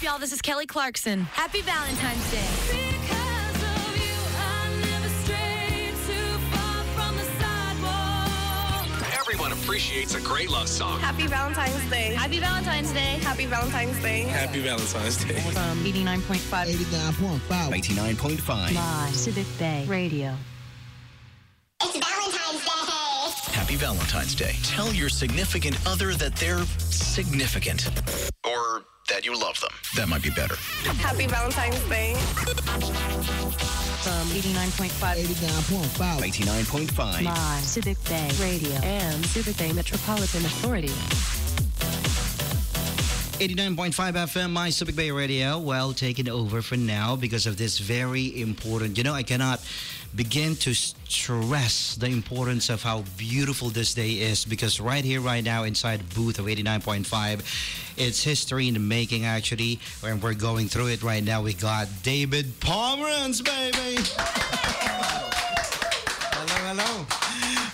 y'all? This is Kelly Clarkson. Happy Valentine's Day. Everyone appreciates a great love song. Happy Valentine's Day. Happy Valentine's Day. Happy Valentine's Day. Happy Valentine's Day. From 89.5. 89.5. 99.5. Live. Subic Bay Radio. It's Valentine's Day. Happy Valentine's Day. Tell your significant other that they're significant. Or that you love them. That might be better. Happy Valentine's Day. From 89.5. 89.5. 99.5. Live. Subic Bay Radio and Subic Bay Metropolitan Authority. 89.5 FM, my Subic Bay Radio. Well, taken over for now because of this very important. You know, I cannot begin to stress the importance of how beautiful this day is because right here, right now, inside the booth of 89.5, it's history in the making, actually. And we're going through it right now. We got David Pomeranz, baby. Hello.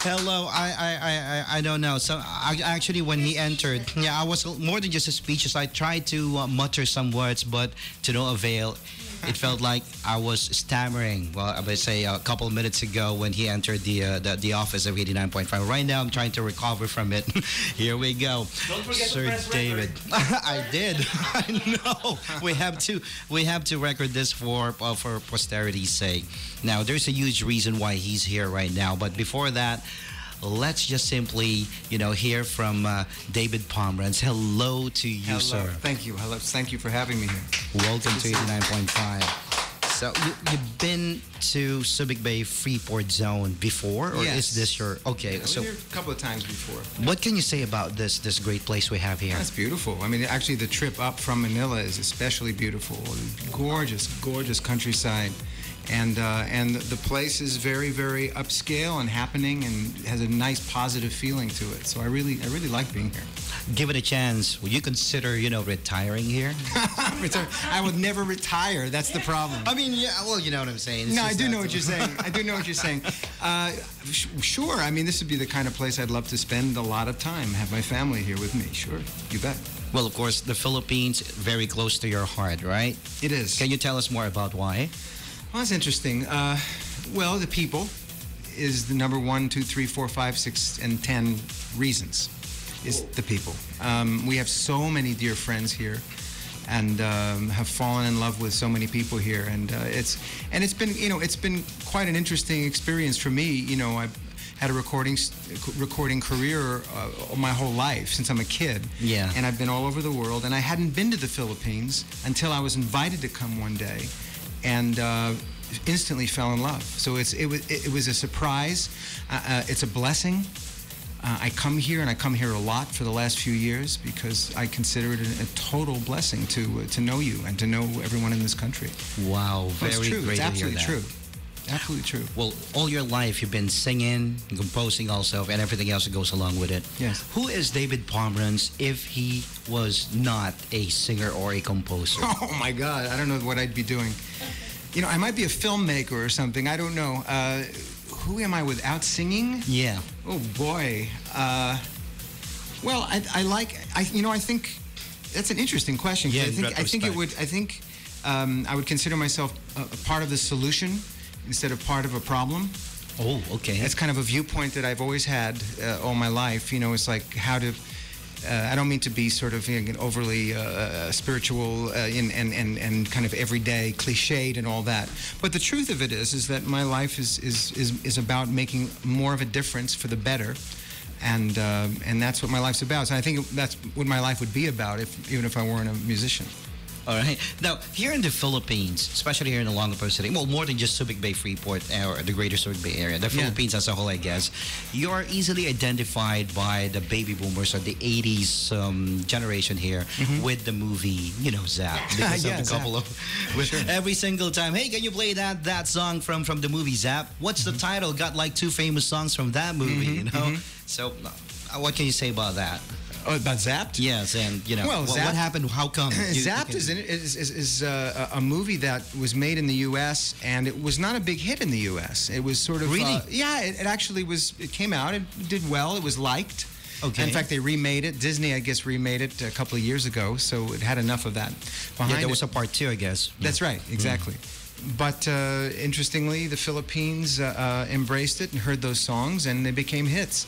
Hello. I don't know. So actually, when he entered, I was more than just a speechless. I tried to mutter some words, but to no avail. It felt like I was stammering. Well, I would say a couple of minutes ago when he entered the office of 89.5. Right now, I'm trying to recover from it. Here we go. Don't forget Sir to press David. I did. I know. We have to record this for posterity's sake. Now, there's a huge reason why he's here right now. But before that, let's just simply, hear from David Pomeranz. Hello to you, Hello. sir. Thank you. Hello. Thank you for having me here. Welcome to 89.5. So you've been to Subic Bay Freeport Zone before, or Yes. is this your okay? I So was here a couple of times before. what can you say about this great place we have here? That's beautiful. I mean, actually, the trip up from Manila is especially beautiful. Gorgeous, gorgeous countryside. And the place is very, very upscale and happening and has a nice positive feeling to it. So I really like being here. Give it a chance. Would you consider, retiring here? I would never retire. That's the problem. I mean, yeah. Well, you know what I'm saying. It's No, I just do that- know what you're saying. I do know what you're saying. Sure. I mean, this would be the kind of place I'd love to spend a lot of time. Have my family here with me. Sure. You bet. Well, of course, the Philippines very close to your heart, right? It is. Can you tell us more about why? Well, that's interesting. Well, the people is the number 1, 2, 3, 4, 5, 6, and 10 reasons. Is the people. We have so many dear friends here, and have fallen in love with so many people here, and it's been quite an interesting experience for me. I've had a recording career my whole life since I'm a kid. Yeah. And I've been all over the world, and I hadn't been to the Philippines until I was invited to come one day. And instantly fell in love. So it was a surprise. It's a blessing. I come here, and I come here a lot for the last few years because I consider it a total blessing to know you and to know everyone in this country. Wow, very It's true. great It's to hear absolutely that. true. Absolutely true. Well, all your life you've been singing, composing also, and everything else that goes along with it. Yes. Who is David Pomeranz if he was not a singer or a composer? Oh my God! I don't know what I'd be doing. I might be a filmmaker or something. I don't know. Who am I without singing? Yeah. Oh boy. Well, I think that's an interesting question. 'Cause Yeah, in I would consider myself a part of the solution instead of part of a problem. Oh, okay. That's kind of a viewpoint that I've always had all my life. It's like how to. I don't mean to be sort of overly spiritual and kind of everyday cliched and all that. But the truth of it is that my life is about making more of a difference for the better, and that's what my life's about. So I think that's what my life would be about even if I weren't a musician. All right. Now, here in the Philippines, especially here in the Longapo City, well, more than just Subic Bay Freeport or the greater Subic Bay area, the Philippines as a whole, I guess, you are easily identified by the baby boomers or the 80s generation here with the movie, Zapped. Because of a couple of... Every single time, hey, can you play that song from the movie Zapped? What's the title? Got like 2 famous songs from that movie, So, what can you say about that? Oh, about Zapped? Yes, and Well, what happened? How come? Zapped is a movie that was made in the U.S. and it was not a big hit in the U.S. It was sort of really, it actually was. It came out. It did well. It was liked. Okay. In fact, they remade it. Disney, I guess, remade it a couple of years ago, so it had enough of that behind Yeah, there it. was a part 2, I guess. That's right, exactly. But interestingly, the Philippines embraced it and heard those songs, and they became hits.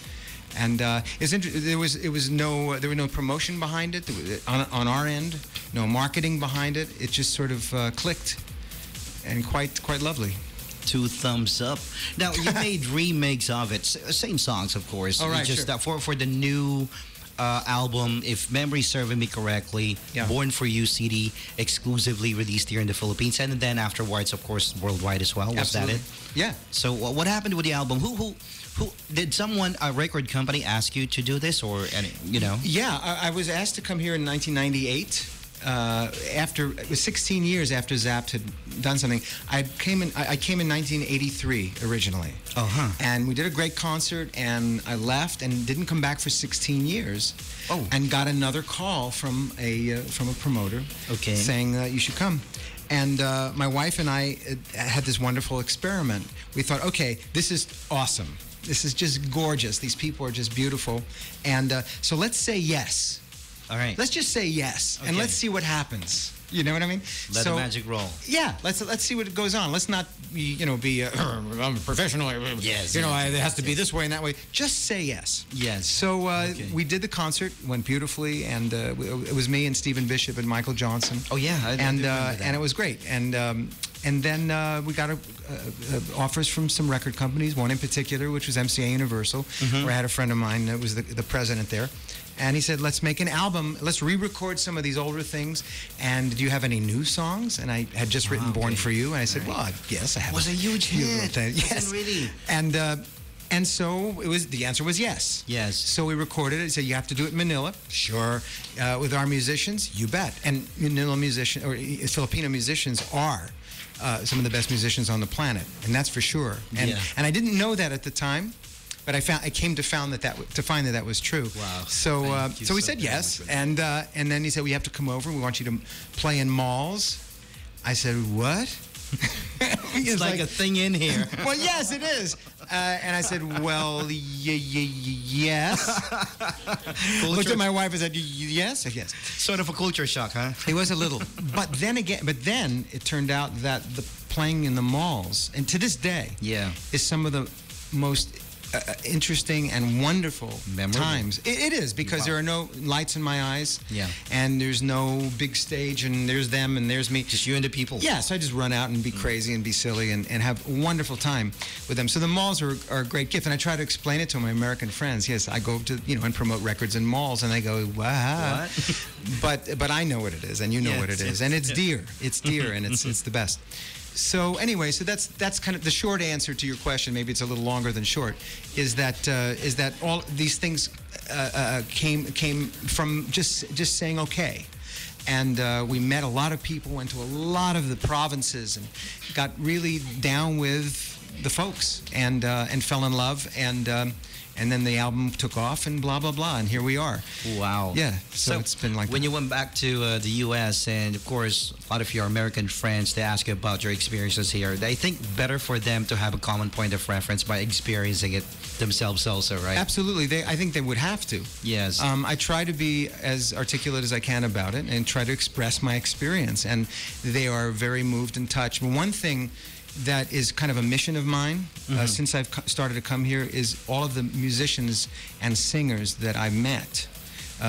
And there were no promotion behind it on our end, no marketing behind it. It just sort of clicked, and quite lovely. 2 thumbs up. Now, you made remakes of it. Same songs, of course. Oh, right, Just sure. for the new album, if memory serving me correctly, Yeah. Born For You CD, exclusively released here in the Philippines, and then afterwards, of course, worldwide as well. Was Absolutely. that it? Yeah. So what happened with the album? Who did someone, a record company, ask you to do this, or Yeah, I was asked to come here in 1998. It was 16 years after Zapped had done something. I came in 1983 originally. And we did a great concert, and I left and didn't come back for 16 years. Oh. And got another call from a promoter, Okay. saying that you should come. And my wife and I had this wonderful experiment. We thought, okay, this is awesome. This is just gorgeous. These people are just beautiful. And so let's say yes. All right. Let's just say yes, and Okay. let's see what happens. You know what I mean? Let the magic roll. Yeah, let's see what goes on. Let's not be I'm a professional. Yes, it yes, has to be this way and that way. Just say yes. Yes. So Okay. we did the concert, went beautifully, and it was me and Stephen Bishop and Michael Johnson. Oh, yeah, I do remember that. and it was great. And then we got offers from some record companies, one in particular, which was MCA Universal, Mm-hmm. where I had a friend of mine that was the president there. And he said, let's make an album. Let's re-record some of these older things. And do you have any new songs? And I had just written Born For You. And I said, well, yes, I have. Was a huge few little hit. things. Wasn't Yes. really? And so the answer was yes. Yes. So we recorded it. He said, you have to do it in Manila. Sure. With our musicians, you bet. And Filipino musicians are some of the best musicians on the planet, and that's for sure. And Yeah. and I didn't know that at the time, but I came to find that was true. Wow. So Thank you so we so said very yes, much. and then he said, we have to come over. We want you to play in malls. I said, what? It's like a thing in here. Well, yes, it is. And I said, well, yes. Looked at my wife and said, yes. I said, yes. Sort of a culture shock, huh? It was a little. But then it turned out that the playing in the malls, and to this day, Yeah. is some of the most interesting and wonderful Memorable. times. It is, because there are no lights in my eyes. Yeah. And there's no big stage, and there's them, and there's me. Just you and the people. Yeah, so I just run out and be crazy and be silly and have a wonderful time with them. So the malls are a great gift, and I try to explain it to my American friends. Yes, I go to and promote records in malls, and they go, wow. But I know what it is, and you know what it is, and it's dear. It's dear, and it's the best. So anyway, so that's kind of the short answer to your question. Maybe it's a little longer than short. Is that all these things came from just saying okay. And we met a lot of people, went to a lot of the provinces, and got really down with the folks, and fell in love, and then the album took off, and blah blah blah, and here we are. Wow. Yeah. So it's been like when that. you went back to the U.S. and of course a lot of your American friends, they ask you about your experiences here. I think better for them to have a common point of reference by experiencing it themselves also, right? Absolutely. I think they would have to. Yes. I try to be as articulate as I can about it and try to express my experience. And they are very moved and touched. But one thing that is kind of a mission of mine since I've started to come here is all of the musicians and singers that I met.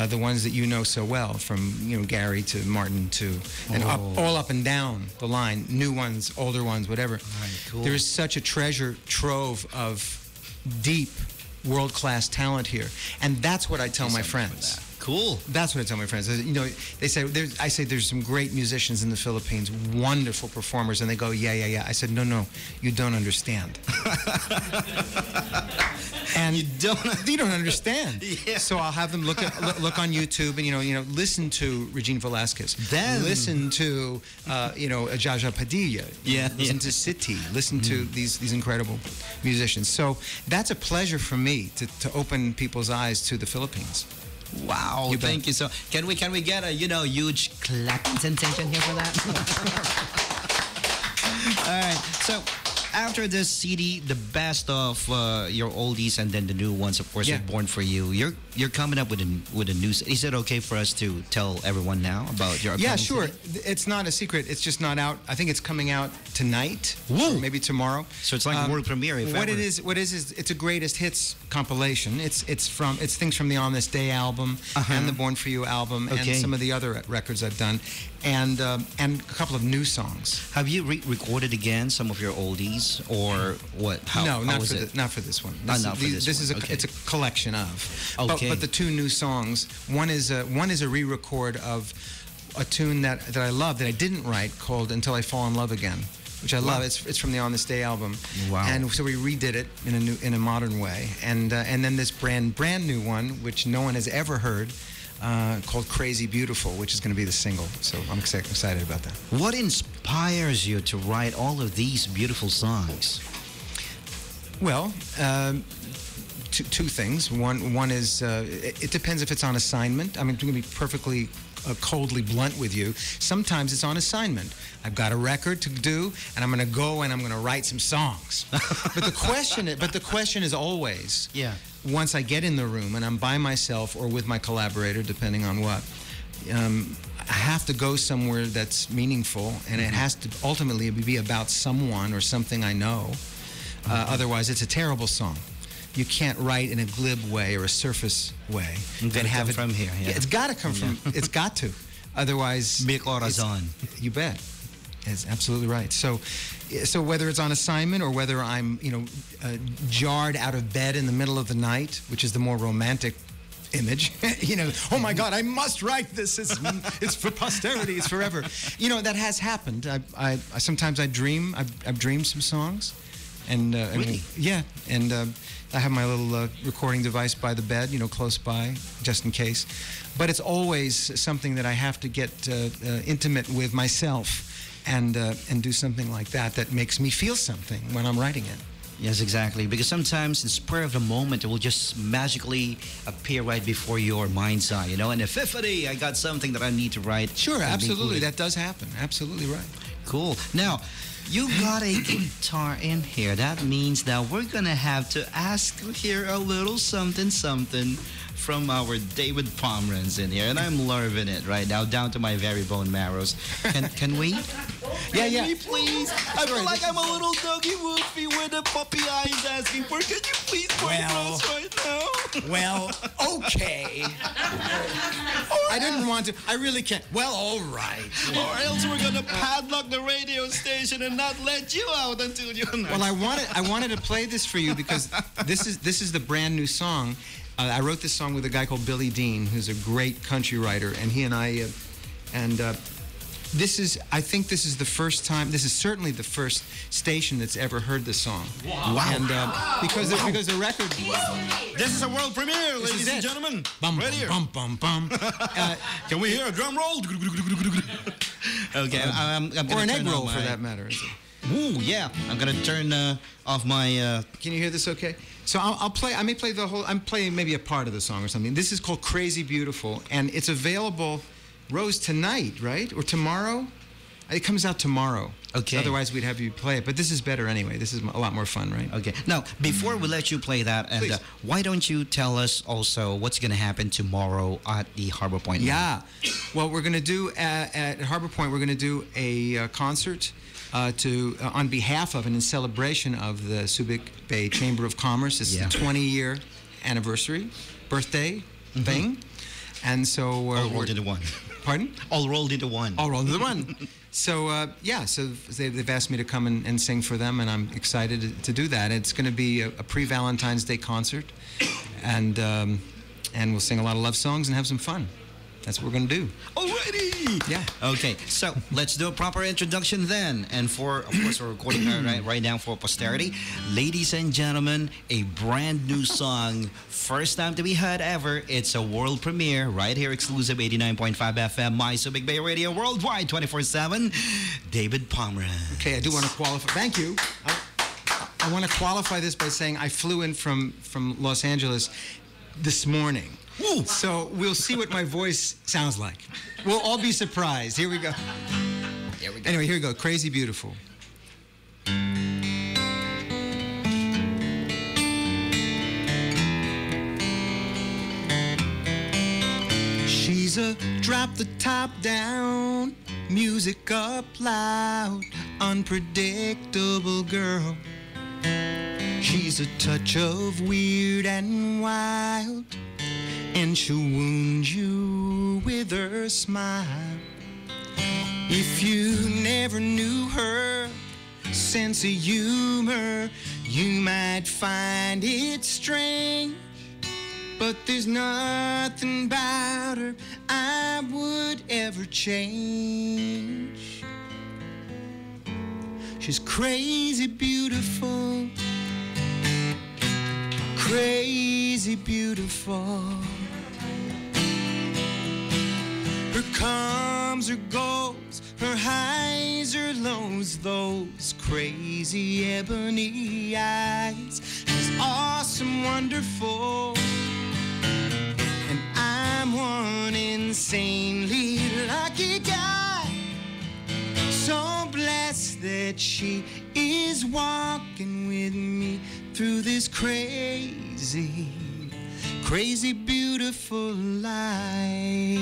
The ones that you know so well, from Gary to Martin to and all up and down the line, new ones, older ones, whatever. Right, cool. There is such a treasure trove of deep, world-class talent here, and that's what I tell my friends. Cool. That's what I tell my friends. They say I say there's some great musicians in the Philippines, wonderful performers, and they go, yeah. I said, no, you don't understand. And you don't understand. Yeah. So I'll have them look on YouTube and listen to Regina Velasquez. Then listen to Jaja Padilla. Yeah. Listen to City. Listen to these incredible musicians. So that's a pleasure for me to open people's eyes to the Philippines. Wow, You bet. thank you so. Can we get a huge clapping sensation here for that? All right. So after this CD, the best of your oldies and then the new ones, of course, Yeah. are Born for You. You're coming up with a new. Is it okay for us to tell everyone now about your? Yeah, upcoming sure. CD? It's not a secret. It's just not out. I think it's coming out tonight, Woo! or maybe tomorrow. So it's like a world premiere. If What ever. it is it's a greatest hits compilation. It's things from the On This Day album and the Born for You album Okay. and some of the other records I've done, and a couple of new songs. Have you recorded again some of your oldies or what? How, No, how not was for it? not for this one. Not for this This is one, okay. it's a collection of. Okay. But the two new songs. One is a re-record of a tune that I love that I didn't write called "Until I Fall in Love Again," which I love. It's from the On This Day album. Wow. And so we redid it in a modern way, and then this brand new one which no one has ever heard. Called Crazy Beautiful, which is going to be the single. So I'm excited about that. What inspires you to write all of these beautiful songs? Well, two things. One is it depends if it's on assignment. I'm going to be perfectly coldly blunt with you. Sometimes it's on assignment. I've got a record to do, and I'm going to go and I'm going to write some songs. But the question is always, Yeah. once I get in the room and I'm by myself or with my collaborator, depending on what, I have to go somewhere that's meaningful, and it has to ultimately be about someone or something I know. Otherwise, it's a terrible song. You can't write in a glib way or a surface way. It's gotta come it from here, yeah. It's got to come from. It's got to. Otherwise, Mi corazón. you bet. It's absolutely right. So whether it's on assignment or whether I'm, jarred out of bed in the middle of the night, which is the more romantic image, oh my God, I must write this. It's for posterity. It's forever. That has happened. I sometimes I dream. I've dreamed some songs, and Really? yeah, and I have my little recording device by the bed, close by, just in case. But it's always something that I have to get intimate with myself. And do something like that makes me feel something when I'm writing it. Yes, exactly. Because sometimes, in spur of the moment, it will just magically appear right before your mind's eye. An epiphany. I got something that I need to write. Sure, and absolutely. include it. That does happen. Absolutely right. Cool. Now, you got a guitar in here. That means that we're gonna have to ask here a little something from our David Pomeranz in here, and I'm loving it right now, down to my very bone marrows. Can we? Yeah. Can we please? I feel like I'm a little doggy woofy with the puppy eyes asking for, can you please play for us right now? Well, okay. I didn't want to. I really can't. Well, all right. Or else we're gonna padlock the radio station and not let you out until you're not. Well, I wanted to play this for you because this is the brand new song. I wrote this song with a guy called Billy Dean, who's a great country writer, and he and I, I think this is the first time. This is certainly the first station that's ever heard this song. Wow. And because the record. This is a world premiere, ladies and gentlemen. Bum, right here. bum, bum, bum. Can we hear a drum roll? Okay, I'm gonna Or an egg turn on roll, my- for that matter. Ooh, yeah. I'm gonna turn off my. Can you hear this okay? So I'll play, I may play the whole, I'm playing maybe a part of the song or something. This is called Crazy Beautiful, and it's available, Rose, tonight, right? Or tomorrow? It comes out tomorrow. Okay. Otherwise, we'd have you play it. But this is better anyway. This is a lot more fun, right? Okay. Now, before we let you play that, and Please. why don't you tell us also what's gonna happen tomorrow at the Harbor Point? Yeah. Well, we're going to do, at Harbor Point, we're going to do a concert on behalf of and in celebration of the Subic Bay Chamber of Commerce. It's Yeah. the 20-year anniversary, birthday thing. And so All we're... rolled into one. Pardon? All rolled into one. All rolled into one. So, so they've asked me to come and sing for them, and I'm excited to do that. It's going to be a pre-Valentine's Day concert, and we'll sing a lot of love songs and have some fun. That's what we're going to do. Alrighty! Yeah. Okay, so let's do a proper introduction then. And of course, we're recording right now for posterity. Ladies and gentlemen, a brand new song. First time to be heard ever. It's a world premiere right here, exclusive 89.5 FM, My Subic Bay Radio, worldwide 24/7. David Pomeranz. Okay, I do want to qualify. Thank you. I want to qualify this by saying I flew in from Los Angeles this morning. Woo. So we'll see what my voice sounds like. We'll all be surprised. Here we go. Anyway, here we go. Crazy Beautiful. She's a drop the top down, music up loud, unpredictable girl. She's a touch of weird and wild, and she'll wound you with her smile. If you never knew her sense of humor, you might find it strange, but there's nothing about her I would ever change. She's crazy beautiful, crazy beautiful. Her comes, her goes, her highs, her lows, those crazy ebony eyes. She's awesome, wonderful, and I'm one insanely lucky guy. So blessed that she is walking with me through this crazy, crazy beautiful life.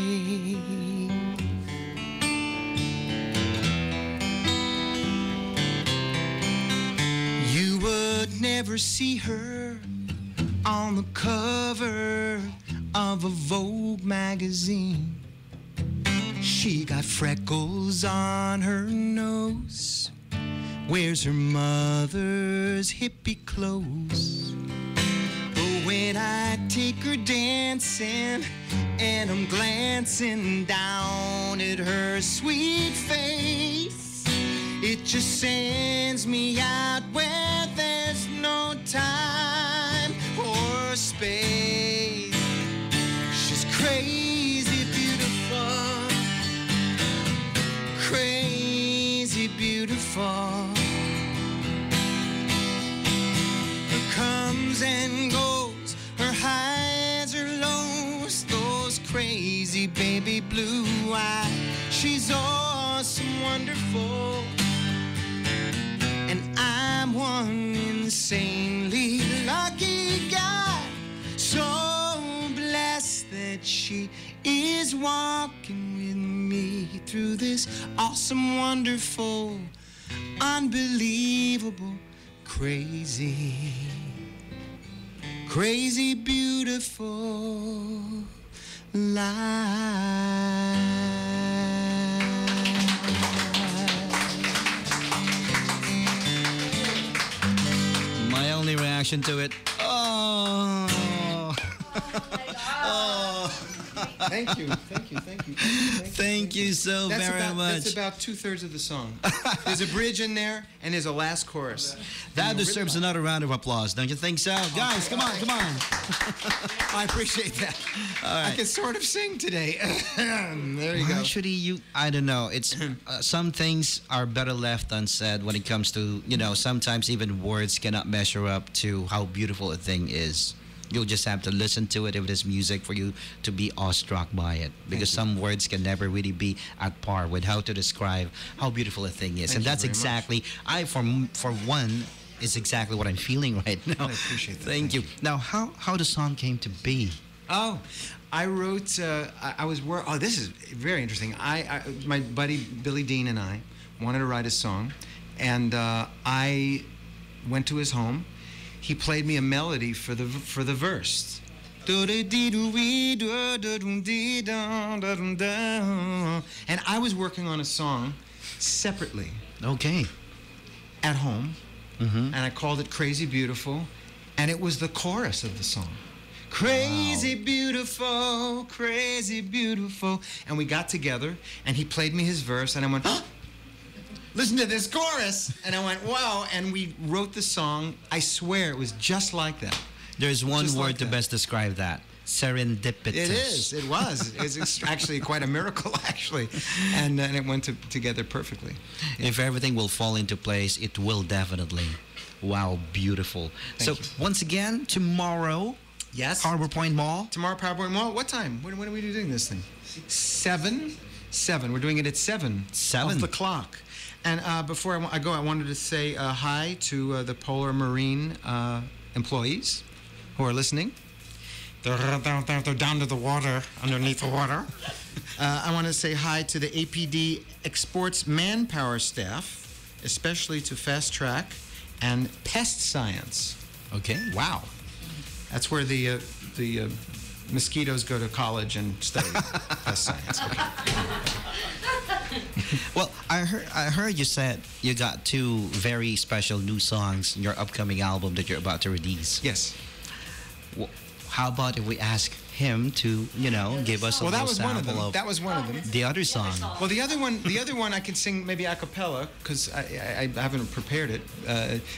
You would never see her on the cover of a Vogue magazine. She got freckles on her nose, wears her mother's hippie clothes. But when I take her dancing and I'm glancing down at her sweet face, it just sends me out where there's no time or space. She's crazy beautiful, crazy beautiful. Her comes and goes, her highs, her lows, those crazy baby blue eyes. She's awesome, wonderful, and I'm one insanely lucky guy. So blessed that she is walking with me through this awesome, wonderful, unbelievable, crazy, crazy, beautiful life. My only reaction to it, oh. Oh. Thank you. Thank you so very much. That's about 2/3 of the song. There's a bridge in there, and there's a last chorus. That deserves another round of applause, don't you think so? Guys, come on. I appreciate that. All right. I can sort of sing today. There you go. Actually, I don't know. It's some things are better left unsaid when it comes to, sometimes even words cannot measure up to how beautiful a thing is. You'll just have to listen to it if it is music for you to be awestruck by it, because some words can never really be at par with how to describe how beautiful a thing is. And that's exactly, for one, is exactly what I'm feeling right now. I appreciate that. Thank you. Now, how the song came to be? Oh, I wrote, this is very interesting. My buddy Billy Dean and I wanted to write a song, and I went to his home. He played me a melody for the verse. And I was working on a song separately. Okay. At home. Mm-hmm. And I called it Crazy Beautiful. And it was the chorus of the song. Crazy beautiful, crazy beautiful. And we got together, and he played me his verse, and I went, oh, listen to this chorus. And I went, wow. And we wrote the song. I swear it was just like that. There's one word to best describe that. Serendipitous. It is. It was. It's actually quite a miracle, actually. And it went together perfectly. Yeah. If everything will fall into place, it will definitely. Wow, beautiful. Thank you. Once again, tomorrow, yes, Harbor Point Mall. Tomorrow, Harbor Point Mall. What time? When are we doing this thing? 7? 7. We're doing it at 7. 7. Of the clock. And before I go, I wanted to say hi to the Polar Marine employees who are listening. They're down to the water, underneath the water. I want to say hi to the APD Exports manpower staff, especially to Fast Track and Pest Science. Okay. Wow. That's where the mosquitoes go to college and study pest science. Okay. Well, I heard you said you got two very special new songs in your upcoming album that you're about to release. Yes. Well, how about if we ask him to, give us a little sample of That was one of them. the other song? Well, the other one I can sing maybe a cappella because I haven't prepared it.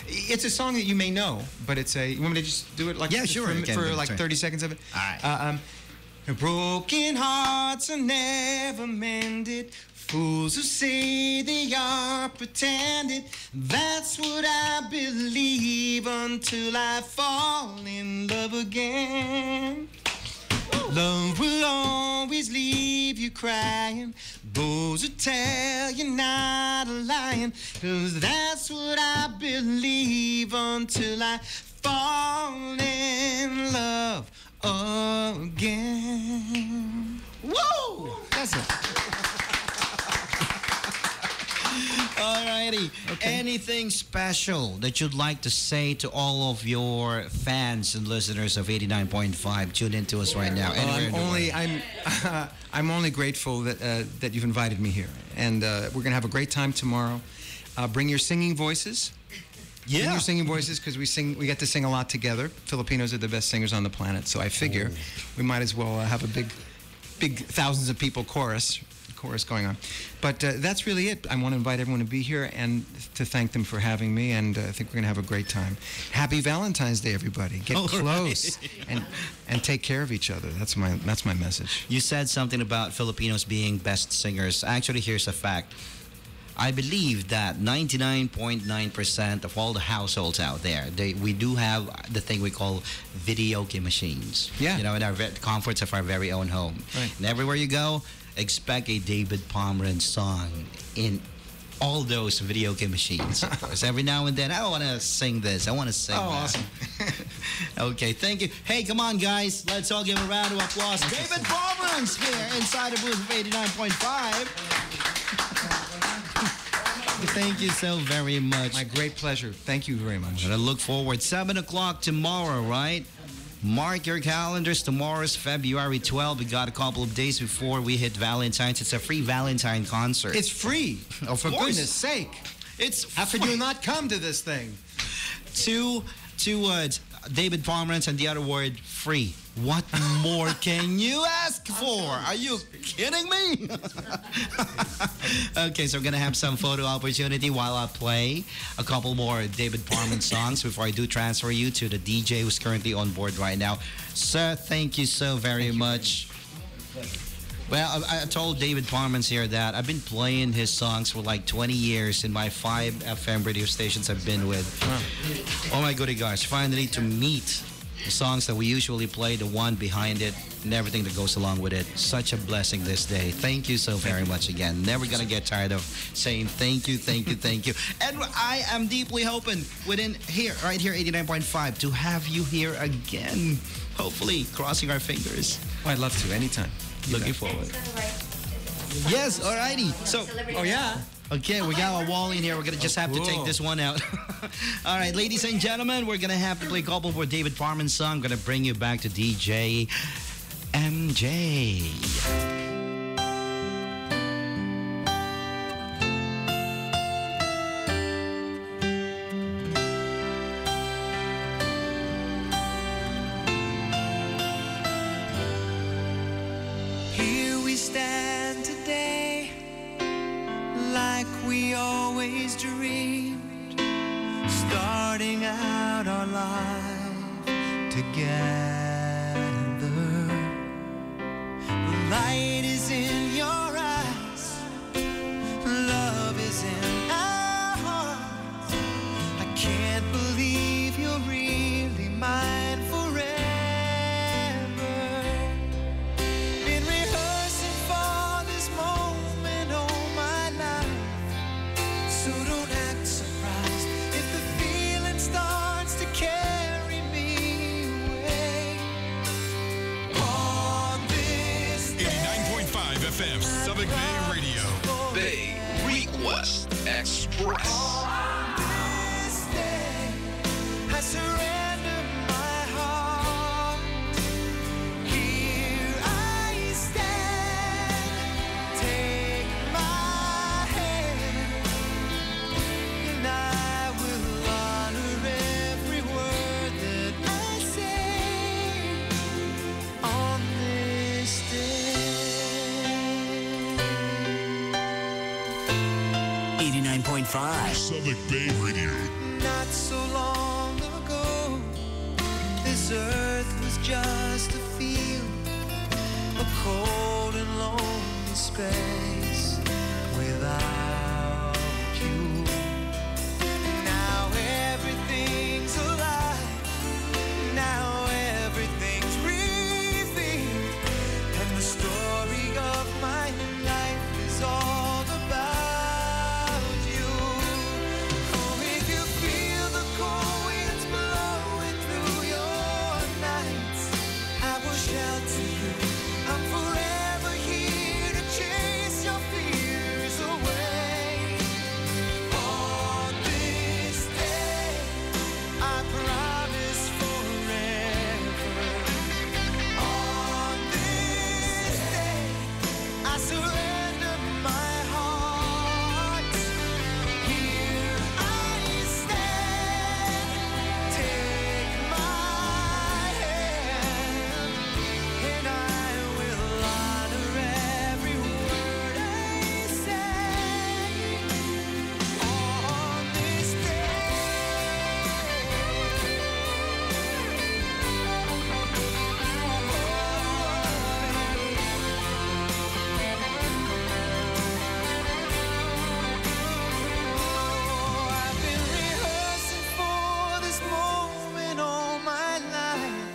It's a song that you may know, but it's a. You want me to just do it like Yeah, sure, for like 30 seconds of it? All right. Broken hearts are never mended. Fools who say they are pretending. That's what I believe until I fall in love again. Love will always leave you crying. Those who tell you not a lying. 'Cause that's what I believe until I fall in love again. Whoa! That's it. Alrighty. Okay. Anything special that you'd like to say to all of your fans and listeners of 89.5? Tune in to us right now. I'm only grateful that you've invited me here, and we're gonna have a great time tomorrow. Bring your singing voices. Bring your singing voices because we get to sing a lot together. Filipinos are the best singers on the planet, so I figure we might as well have a big thousands of people chorus going on. But that's really it. I want to invite everyone to be here and to thank them for having me, and I think we're going to have a great time. Happy Valentine's Day, everybody. Get close and take care of each other. That's my message. You said something about Filipinos being best singers. Actually, here's a fact. I believe that 99.9% of all the households out there, we do have the thing we call video game machines. Yeah. In our comforts of our very own home. Right. And everywhere you go, expect a David Pomeranz song in all those video game machines. Of course, every now and then, I want to sing this. I want to sing that. Awesome. Okay, thank you. Hey, come on, guys. Let's all give a round of applause. David Pomeranz here inside the booth of 89.5. Thank you so very much. My great pleasure. Thank you very much. I'm going to look forward. 7 o'clock tomorrow, right? Mark your calendars. Tomorrow's February 12th. We got a couple of days before we hit Valentine's. It's a free Valentine concert. It's free. Oh, for goodness sake. How could you not come to this thing? Two words. David Pomeranz and the other word, free. What more can you ask for? Are you kidding me? Okay, so we're going to have some photo opportunity while I play a couple more David Pomeranz songs before I do transfer you to the DJ who's currently on board right now. Sir, thank you so very much. Well, I told David Pomeranz here that I've been playing his songs for like 20 years in my 5 FM radio stations I've been with. Oh my goody gosh, finally to meet the songs that we usually play, the one behind it, and everything that goes along with it. Such a blessing this day. Thank you so very much again. Never gonna get tired of saying thank you, thank you, thank you. And I am deeply hoping right here, 89.5, to have you here again. Hopefully, crossing our fingers. Oh, I'd love to, anytime. Looking forward. Yes, alrighty. So, oh yeah. Okay, we got a wall in here. We're gonna just have to take this one out. All right, ladies and gentlemen, we're gonna have to play a couple for David Pomeranz song. I'm gonna bring you back to DJ MJ. We always dreamed, starting out our life together. The light is in your eyes, love is in our hearts. I can't believe you're really mine forever. Been rehearsing for this moment all my life. So don't act surprised if the feeling starts to carry me away. FM, Subic Bay Radio. Bay Request Express. On this day, I surrender my heart. Here I stand. Take my hand, and I will honor every word that I say on this day. 89.5 Subic Bay Radio. Not so long ago, this earth was just a field, a cold and lonely space without you. Now everything's alive, now everything's revealed, and the story of my life is all about you. Oh, if you feel the cold winds blowing through your nights, I will shelter you. I'm forever here to chase your fears away. On this day, I promise forever. On this day, I surrender my heart. Here I stand. Take my hand, and I will honor every word I say on this I've been rehearsing for this moment all my life,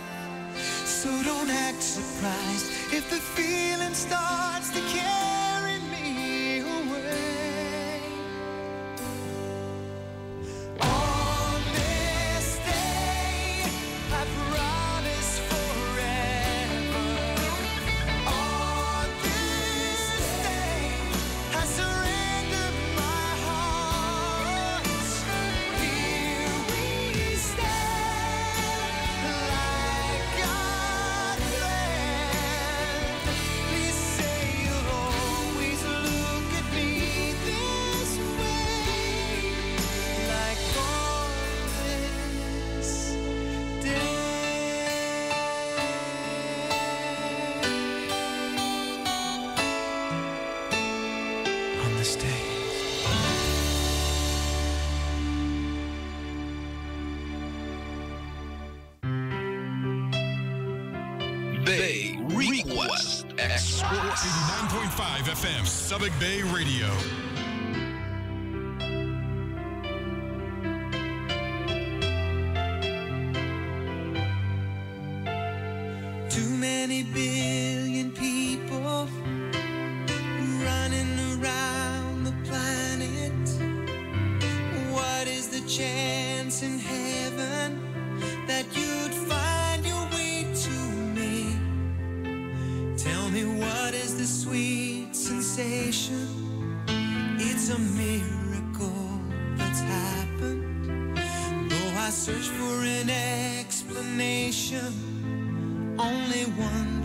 so don't act surprised if the feeling starts to carry me away. On this day, I promise forever. On this day, I surrender my heart. Here we stand, like God planned. Please say you'll always look at me this way, like on this day. On this day. Bay Request Express. 89.5 FM, Subic Bay Radio. Too many billion people running around the planet. What is the chance in heaven that you'd find your way to me? Tell me, what is the sweet sensation? It's a miracle that's happened. Though I search for an explanation, only one